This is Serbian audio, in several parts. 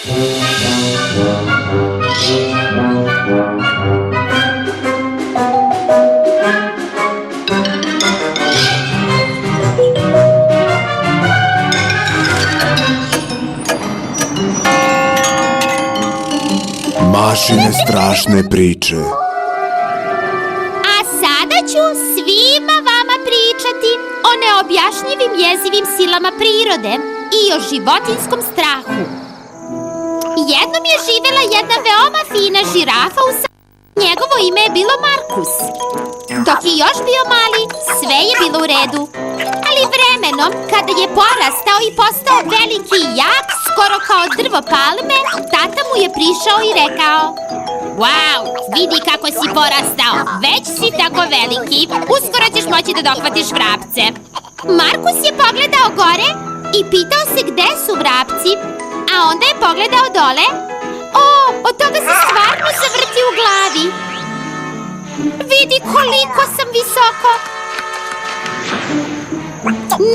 Mašine strašne priče. A sada ću svima vama pričati o neobjašnjivim jezivim silama prirode i o životinjskom strahu. Jednom je živela jedna veoma fina žirafa u selu. Njegovo ime je bilo Markus. Dok je još bio mali, sve je bilo u redu. Ali vremenom, kada je porastao i postao veliki i jak, skoro kao drvo palme, tata mu je prišao i rekao: "Wow, vidi kako si porastao, već si tako veliki, uskoro ćeš moći da dohvatiš vrapce." Markus je pogledao gore i pitao se gde su vrapci, a onda je pogledao dole. O, od toga se stvarno zavrti u glavi. Vidi koliko sam visoko.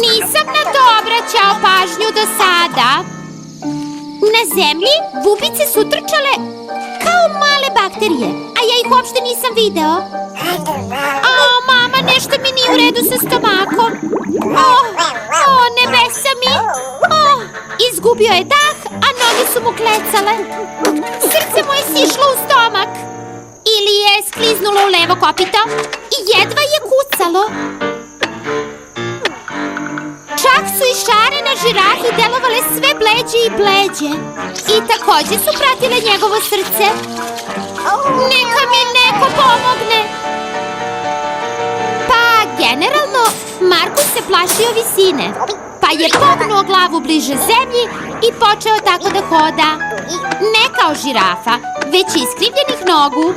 Nisam na to obraćao pažnju do sada. Na zemlji bubice su trčale kao male bakterije, a ja ih uopšte nisam video. O, mama, nešto mi nije u redu sa stomakom. O, nebesa mi. Izgubio je dah, a noge su mu klecale. Srce mu je sišlo u stomak. Ili je skliznulo u levo kopito i jedva je kucalo. Čak su i šare na žirafi delovale sve bleđe i bleđe. I takođe su pratile njegovo srce. Neka mi neko pomogne. Pa, generalno, Markus se plašio visine, pa je pognuo glavu bliže zemlji i počeo tako da hoda. Ne kao žirafa, već iskrivljenih nogu.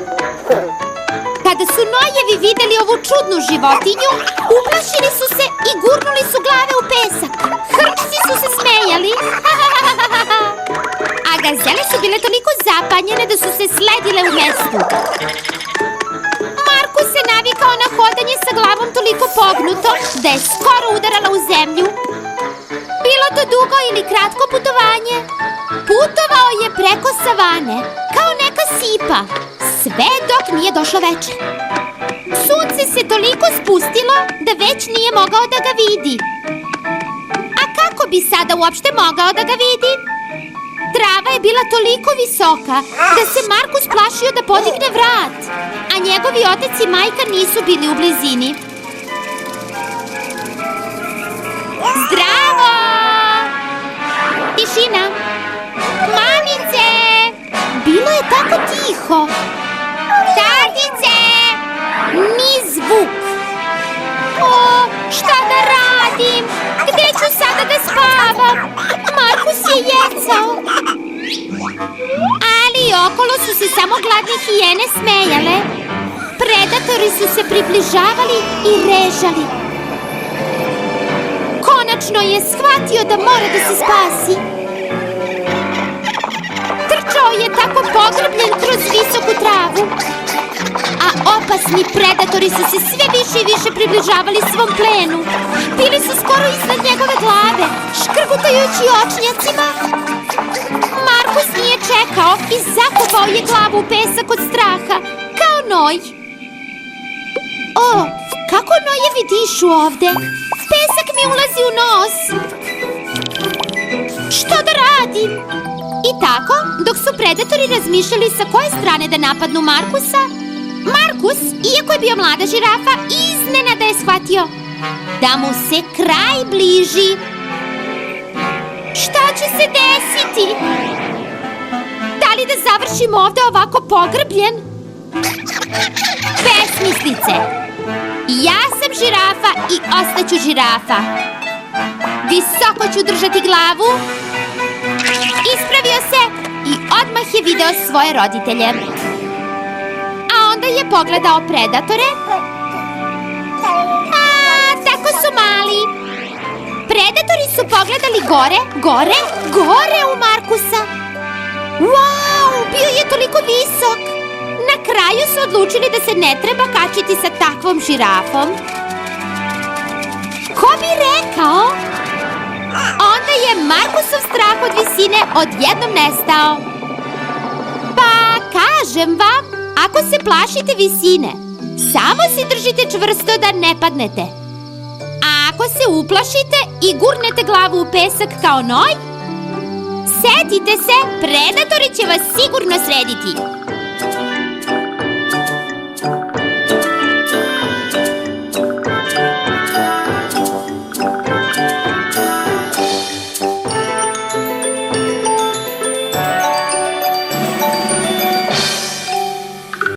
Kada su nojevi videli ovu čudnu životinju, uplašili su se i gurnuli su glave u pesak. Hrčci su se smejali. A gazele su bile toliko zapanjene da su se sledile u mestu. Markus se navikao na hodanje sa glavom toliko pognutom da je skoro udarala u zemlju. Bilo to dugo ili kratko putovanje, putovao je preko savane, kao neka sipa, sve dok nije došlo veče. Sunce se toliko spustilo da već nije mogao da ga vidi. A kako bi sada uopšte mogao da ga vidi? Trava je bila toliko visoka da se Markus plašio da podigne vrat, a njegovi otac i majka nisu bili u blizini. Zdravo! Tišina! Mamice! Bilo je tako tiho. Tatice! Ni zvuk. O, šta da radim? Gde ću sada da spavam? Markus je jecao. Ali okolo su se samo gladne hijene smejale. Predatori su se približavali i režali. Konačno je shvatio da mora da se spasi. Trčao je tako pogrbljen kroz visoku travu. A opasni predatori su se sve više i više približavali svom plenu. Bili su skoro iznad njegove glave, škrgutajući očnjacima. Markus nije čekao i zakopao je glavu u pesak od straha, kao noj. O, kako nojevi dišu ovde? Pesak mi ulazi u nos. Što da radim? I tako, dok su predatori razmišljali sa koje strane da napadnu Markusa, Markus, iako je bio mlada žirafa, iznenada je shvatio da mu se kraj bliži. Šta će se desiti? Da li da završim ovde ovako pogrbljen? Besmislice! Ja sam žirafa i ostaću žirafa. Visoko ću držati glavu. Ispravio se i odmah je video svoje roditelje. A onda je pogledao predatore. A, tako su mali. Predatori su pogledali gore u Markusa. Wow, bio je toliko visok. Na kraju su odlučili da se ne treba kačiti sa takvom žirafom. Ko bi rekao? onda je Markusov strah od visine odjednom nestao. Pa, kažem vam, ako se plašite visine, samo se držite čvrsto da ne padnete. A ako se uplašite i gurnete glavu u pesak kao noj, setite se, predatori će vas sigurno srediti.